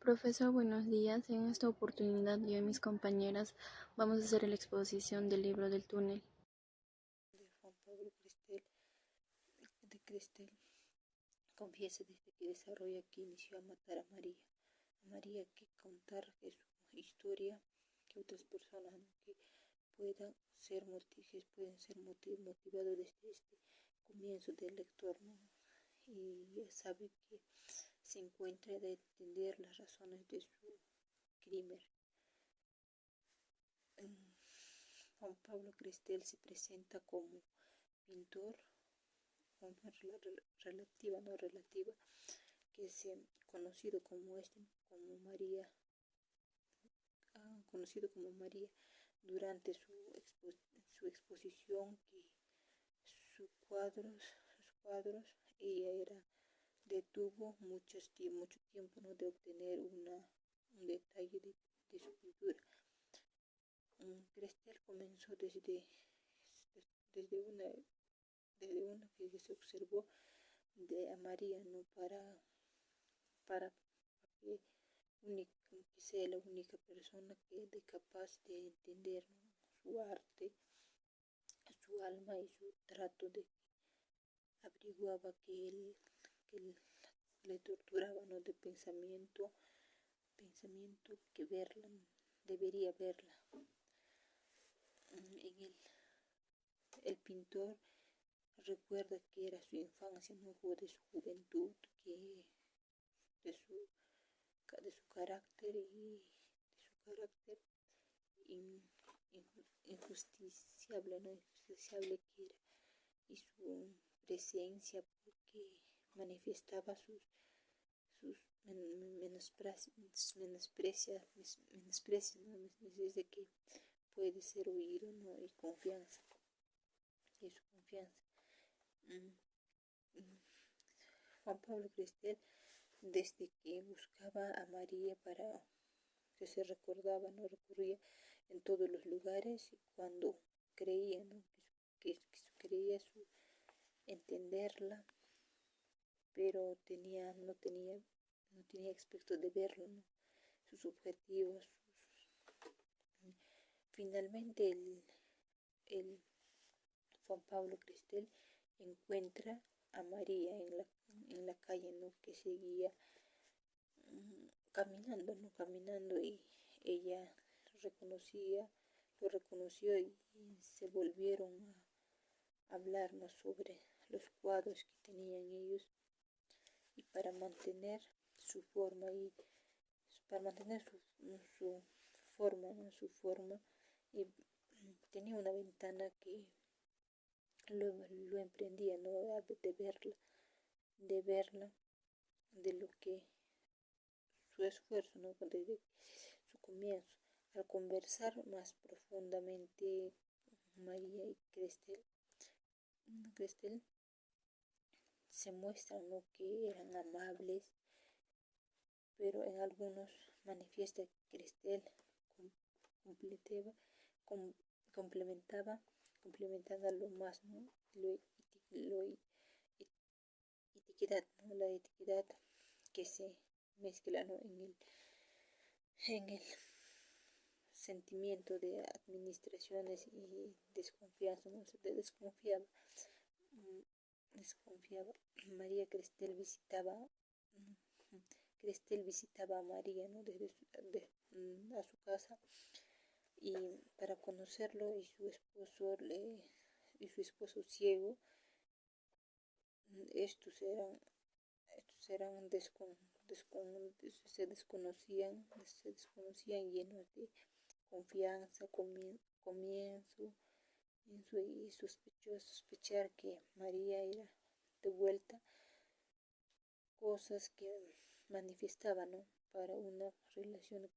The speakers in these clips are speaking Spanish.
Profesor, buenos días. En esta oportunidad yo y mis compañeras vamos a hacer la exposición del libro del túnel. De Juan Pablo Cristel confiesa desde que desarrolla que inició a matar a María que contar que su historia, que otras personas, ¿no?, que puedan ser motivados desde este comienzo del lector, ¿no? Y ya sabe que se encuentra de entender las razones de su crimen. Juan Pablo Cristel se presenta como pintor, relativa, no relativa, que es conocido como María durante su exposición, que sus cuadros, ella detuvo mucho tiempo, ¿no?, de obtener un detalle de su pintura. Cristel comenzó desde una, que se observó de a María, ¿no?, para que, que sea la única persona que es capaz de entender, ¿no?, su arte, su alma y su trato de averiguaba que le torturaba, ¿no?, de pensamiento que verla, debería verla. El pintor recuerda que era su infancia, no fue de su juventud, que de su, de su carácter injusticiable, ¿no?, injusticiable que era, y su presencia, porque manifestaba menosprecios, ¿no?, desde que puede ser oído, ¿no?, y confianza, y su confianza. Juan Pablo Cristel, desde que buscaba a María para que se recordaba, no recurría en todos los lugares, y cuando creía, ¿no?, creía entenderla, pero no tenía aspecto de verlo, ¿no?, sus objetivos. Finalmente, el Juan Pablo Cristel encuentra a María en la calle, ¿no?, que seguía caminando, ¿no?, caminando, y ella lo reconoció, y se volvieron a hablar, ¿no?, sobre los cuadros que tenían ellos, y para mantener su forma, su forma, ¿no?, su forma, y tenía una ventana que lo emprendía, ¿no?, de verla, de lo que su esfuerzo, ¿no?, desde su comienzo. Al conversar más profundamente María y Cristel se muestran, ¿no?, que eran amables, pero en algunos manifiesta que Cristel completaba, com, complementaba lo más, ¿no?, lo etiquetad, ¿no?, la etiquetad que se mezcla, ¿no?, en el sentimiento de administraciones y desconfianza, ¿no? Desconfiaba. María Cristel visitaba a María, ¿no?, a su casa, y para conocerlo, y su esposo ciego. Estos eran se desconocían, llenos de confianza. Comienzo y sospechar que María era de vuelta, cosas que manifestaban, ¿no?, para una relación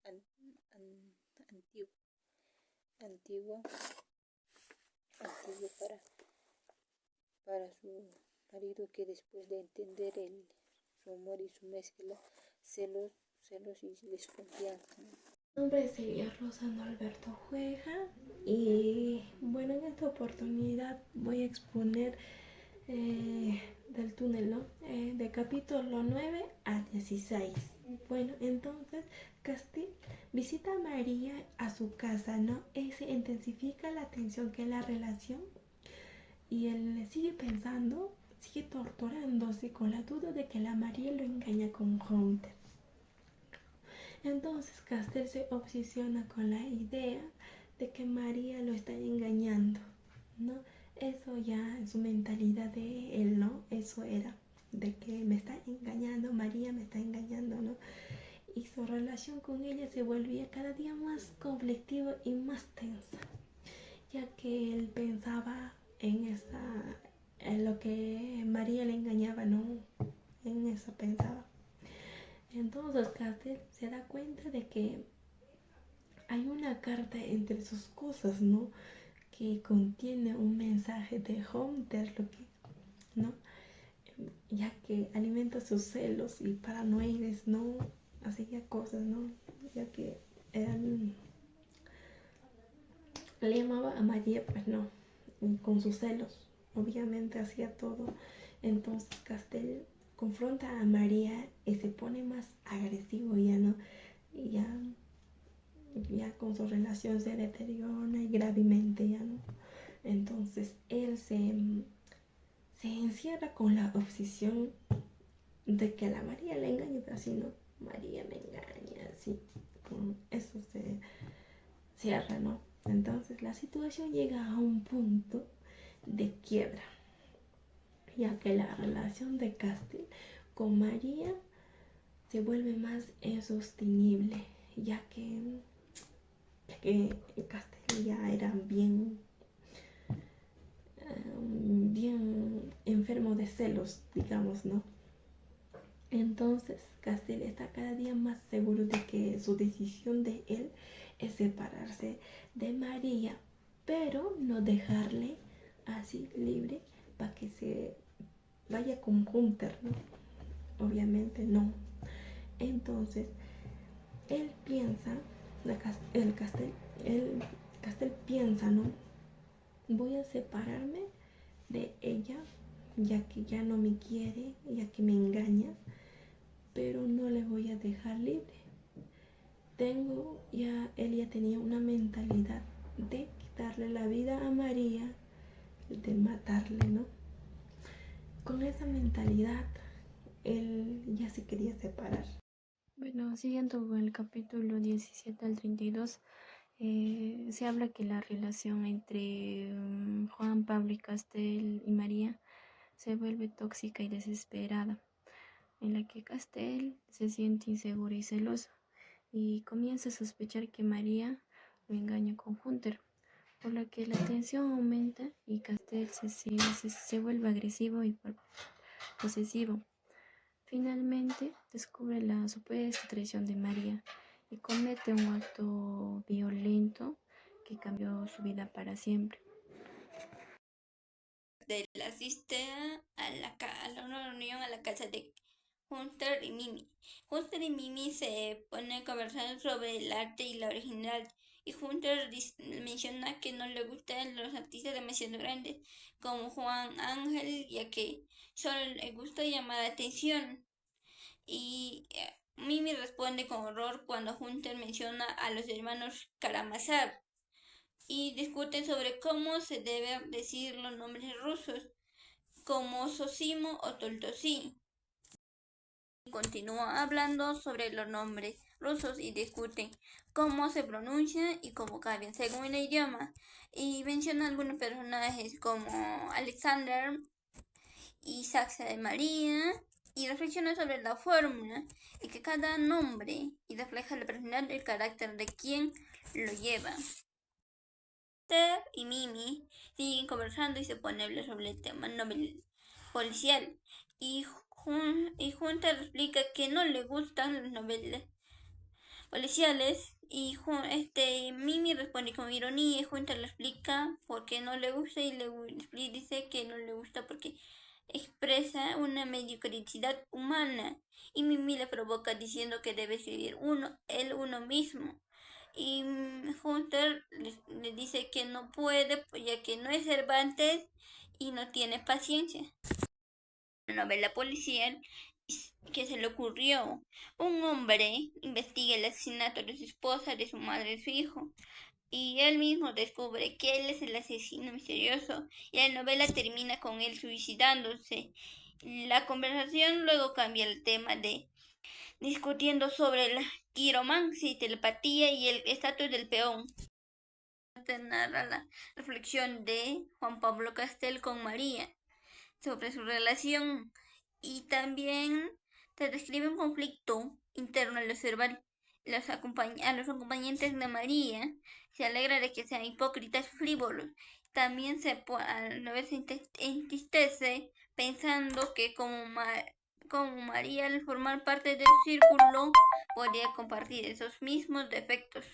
antigua, antigua, antigua para su marido, que después de entender su amor y su mezcla, celos y desconfianza. Mi nombre sería Rosando Alberto Jueja, y bueno, en esta oportunidad voy a exponer del túnel, ¿no?, de capítulo 9 a 16. Bueno, entonces Castillo visita a María a su casa, ¿no? Y se intensifica la tensión que es la relación y él sigue pensando, sigue torturándose con la duda de que la María lo engaña con Hunter. Entonces Castel se obsesiona con la idea de que María lo está engañando, ¿no? Eso ya es su mentalidad de él, ¿no? Eso era, de que me está engañando, María me está engañando, ¿no? Y su relación con ella se volvía cada día más conflictiva y más tensa, ya que él pensaba en lo que María le engañaba, ¿no? En eso pensaba. Entonces Castel se da cuenta de que hay una carta entre sus cosas, ¿no? Que contiene un mensaje de Hunter, lo que, ¿no? Ya que alimenta sus celos y paranoides, ¿no? Hacía cosas, ¿no? Ya que eran... Le llamaba a María, pues no, con sus celos. Obviamente hacía todo. Entonces Castel confronta a María y se pone más agresivo ya, ¿no? Y ya con su relación se deteriora y gravemente ya, ¿no? Entonces él se encierra con la obsesión de que la María le engaña, pero así no, María me engaña, así, con eso se cierra, ¿no? Entonces la situación llega a un punto de quiebra, ya que la relación de Castil con María se vuelve más insostenible, ya que Castil ya era bien enfermo de celos, digamos, ¿no? Entonces Castel está cada día más seguro de que su decisión de él es separarse de María, pero no dejarle así libre para que se vaya con Hunter, ¿no? Obviamente no. Entonces él piensa, el Castel piensa, ¿no? Voy a separarme de ella, ya que ya no me quiere, ya que me engaña, pero no le voy a dejar libre. Él ya tenía una mentalidad de quitarle la vida a María, de matarle, ¿no? Con esa mentalidad, él ya se quería separar. Bueno, siguiendo con el capítulo 17 al 32, se habla que la relación entre Juan, Pablo y Castel y María se vuelve tóxica y desesperada, en la que Castel se siente inseguro y celoso y comienza a sospechar que María lo engaña con Hunter, por lo que la tensión aumenta y Castel se vuelve agresivo y posesivo. Finalmente descubre la supuesta traición de María y comete un acto violento que cambió su vida para siempre. La asiste a una reunión a la casa de Hunter y Mimi. Hunter y Mimi se ponen a conversar sobre el arte y la original. Y Hunter menciona que no le gustan los artistas demasiado grandes como Juan Ángel, ya que solo le gusta llamar la atención. Y Mimi responde con horror cuando Hunter menciona a los hermanos Karamazov y discuten sobre cómo se deben decir los nombres rusos, como Sosimo o Toltosí. Continúa hablando sobre los nombres rusos y discuten cómo se pronuncian y cómo cambian según el idioma. Y menciona algunos personajes como Alexander y Saxa de María y reflexiona sobre la fórmula y que cada nombre y refleja la personalidad y el carácter de quien lo lleva. Ter y Mimi siguen conversando y se ponen a hablar sobre el tema novel policial y Hunter explica que no le gustan las novelas policiales y Mimi responde con ironía y Hunter le explica por qué no le gusta y le dice que no le gusta porque expresa una mediocridad humana y Mimi le provoca diciendo que debe escribir uno mismo. Y Hunter le dice que no puede, ya que no es Cervantes y no tiene paciencia. La novela policial que se le ocurrió. Un hombre investiga el asesinato de su esposa, de su madre y de su hijo, y él mismo descubre que él es el asesino misterioso, y la novela termina con él suicidándose. La conversación luego cambia el tema de discutiendo sobre la quiromancia y telepatía y el estatus del peón. Narra la reflexión de Juan Pablo Castel con María sobre su relación, y también se describe un conflicto interno al observar a los acompañantes de María. Se alegra de que sean hipócritas y frívolos. También a la vez se entristece pensando que como María, al formar parte del círculo, podría compartir esos mismos defectos.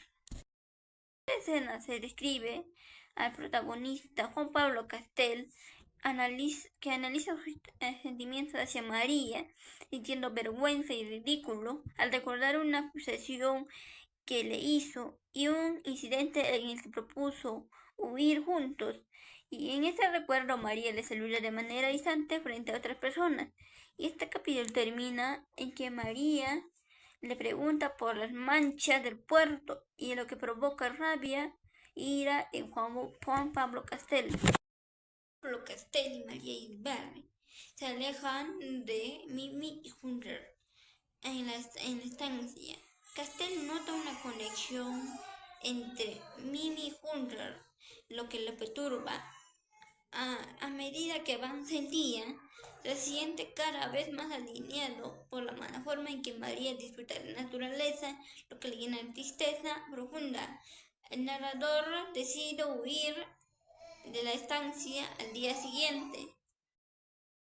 En esta escena se describe al protagonista Juan Pablo Castel, que analiza sus sentimientos hacia María, sintiendo vergüenza y ridículo al recordar una acusación que le hizo y un incidente en el que propuso huir juntos. Y en ese recuerdo María le saluda de manera distante frente a otras personas. Y este capítulo termina en que María le pregunta por las manchas del puerto y lo que provoca rabia e ira en Juan Pablo Castel. Pablo Castel y María Isberry se alejan de Mimi y Hunter en la estancia. Castel nota una conexión entre Mimi y Hunter, lo que le perturba. A medida que avanza el día, se siente cada vez más alineado por la mala forma en que María disfruta de la naturaleza, lo que le llena de tristeza profunda. El narrador decide huir de la estancia al día siguiente.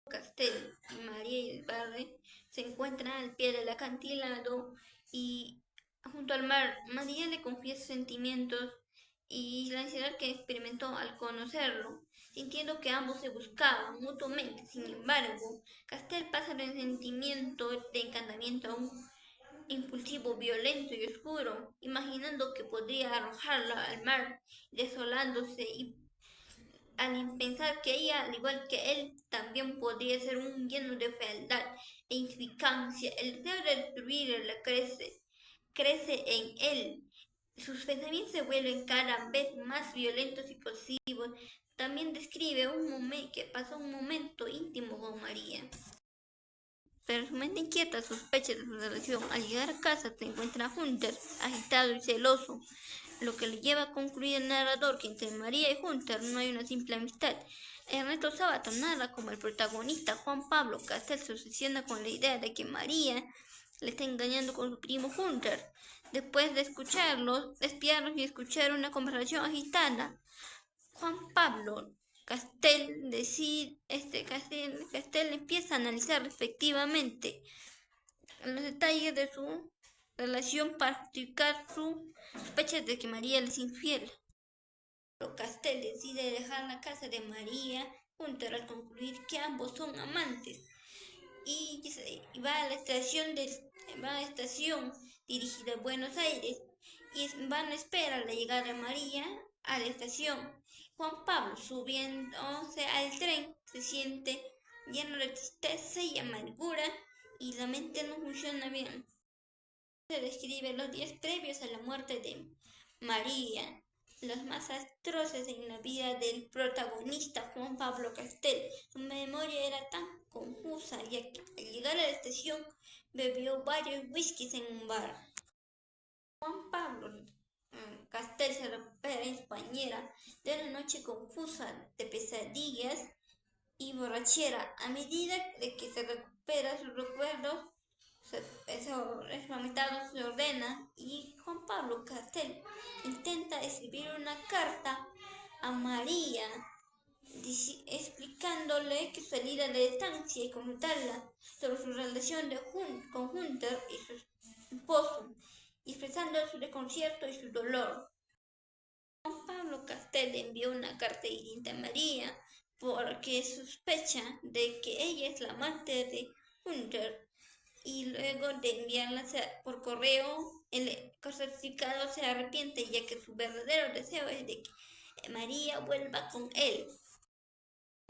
Castel y María Isberry se encuentran al pie del acantilado y junto al mar. María le confiesa sentimientos y la ansiedad que experimentó al conocerlo, sintiendo que ambos se buscaban mutuamente. Sin embargo, Castel pasa del sentimiento de encantamiento a un impulsivo, violento y oscuro, imaginando que podría arrojarla al mar, desolándose, y al pensar que ella, al igual que él, también podría ser un lleno de fealdad e insignificancia. El deseo de destruirla crece en él. Sus pensamientos se vuelven cada vez más violentos y posesivos. También describe que pasó un momento íntimo con María. Pero su mente inquieta sospecha de su relación. Al llegar a casa se encuentra Hunter, agitado y celoso, lo que le lleva a concluir el narrador que entre María y Hunter no hay una simple amistad. Ernesto Sábato narra como el protagonista Juan Pablo Castel se obsesiona con la idea de que María le está engañando con su primo Hunter. Después de espiarlos y escuchar una conversación agitada, Juan Pablo Castel empieza a analizar respectivamente los detalles de su relación para justificar su sospecha de que María le es infiel. Castel decide dejar la casa de María Hunter al concluir que ambos son amantes y va a la estación dirigida a Buenos Aires y van a esperar la llegada de María a la estación. Juan Pablo, subiéndose al tren, se siente lleno de tristeza y amargura y la mente no funciona bien. Se describe los días previos a la muerte de María, los más atroces en la vida del protagonista Juan Pablo Castel. Su memoria era tan confusa, ya que al llegar a la estación bebió varios whiskies en un bar. Juan Pablo Castel se recupera en su bañera de una noche confusa de pesadillas y borrachera. A medida de que se recupera sus recuerdos, su amistad se ordena y Juan Pablo Castel intenta escribir una carta a María explicándole que su salida de la estancia y consultarla sobre su relación con Hunter y su esposo, y expresando su desconcierto y su dolor. Juan Pablo Castel envió una carta distinta a María porque sospecha de que ella es la amante de Hunter, y luego de enviarla por correo el certificado se arrepiente, ya que su verdadero deseo es de que María vuelva con él.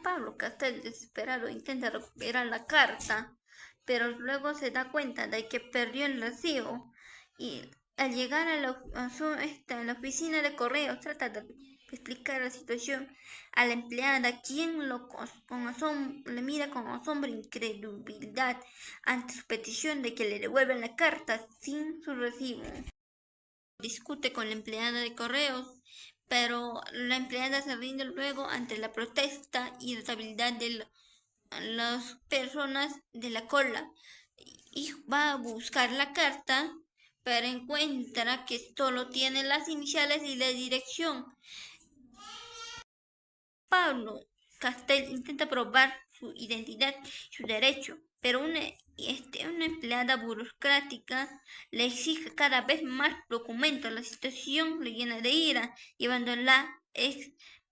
Pablo Castel, desesperado, intenta recuperar la carta, pero luego se da cuenta de que perdió el recibo y al llegar a la oficina de correos trata de explicar la situación a la empleada, quien le mira con asombro e incredulidad ante su petición de que le devuelvan la carta sin su recibo. Discute con la empleada de correos, pero la empleada se rinde luego ante la protesta y irritabilidad de las personas de la cola y va a buscar la carta, pero encuentra que solo tiene las iniciales y la dirección. Pablo Castel intenta probar su identidad y su derecho, pero una empleada burocrática le exige cada vez más documentos. La situación le llena de ira, llevándola a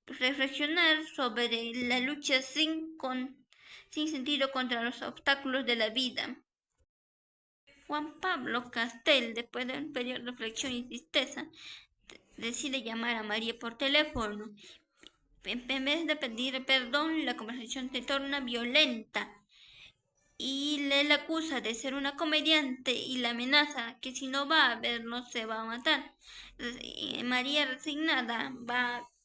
reflexionar sobre la lucha sin sentido contra los obstáculos de la vida. Juan Pablo Castel, después de un periodo de reflexión y tristeza, decide llamar a María por teléfono. En vez de pedir perdón, la conversación se torna violenta y le acusa de ser una comediante y la amenaza que si no va a verlo se va a matar. María, resignada,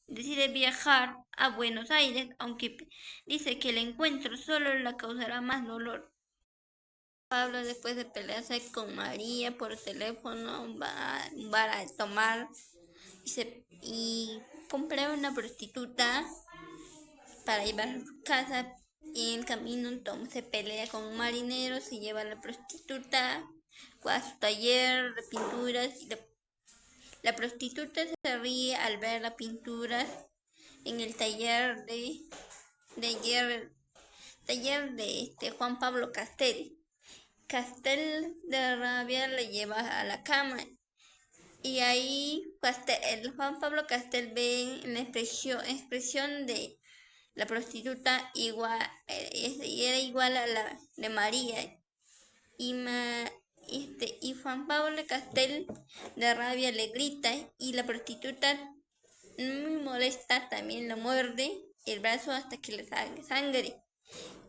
decide viajar a Buenos Aires, aunque dice que el encuentro solo le causará más dolor. Pablo, después de pelearse con María por teléfono, va a un bar a tomar y compra una prostituta para llevar a su casa. Y en el camino se pelea con un marinero, se lleva a la prostituta a su taller de pinturas y la prostituta se ríe al ver las pinturas en el taller de Juan Pablo Castel. Castel de rabia le lleva a la cama y ahí Juan Pablo Castel ve la expresión de la prostituta y era igual a la de María y Juan Pablo Castel de rabia le grita y la prostituta muy molesta también la muerde el brazo hasta que le sale sangre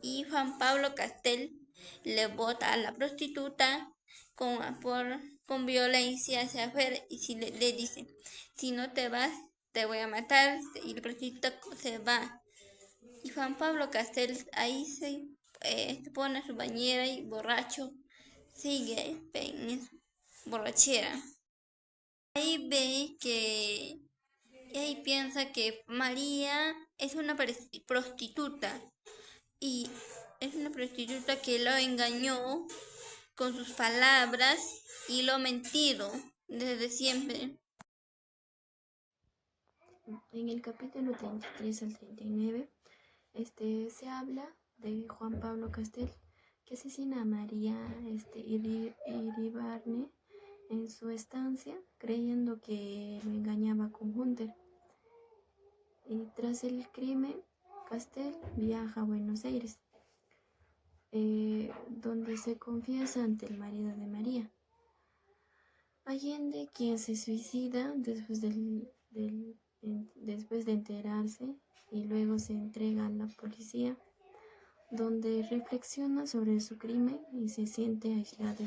y Juan Pablo Castel le bota a la prostituta con violencia hacia afuera y le dice, si no te vas te voy a matar, y la prostituta se va. Y Juan Pablo Castel ahí se pone a su bañera y borracho sigue en su borrachera. Ahí ahí piensa que María es una prostituta y es una prostituta que lo engañó con sus palabras y lo ha mentido desde siempre. En el capítulo 33 al 39 se habla de Juan Pablo Castel, que asesina a María Iribarne en su estancia, creyendo que lo engañaba con Hunter. Y tras el crimen, Castel viaja a Buenos Aires, donde se confiesa ante el marido de María, Allende, quien se suicida después de enterarse, y luego se entrega a la policía, donde reflexiona sobre su crimen y se siente aislado.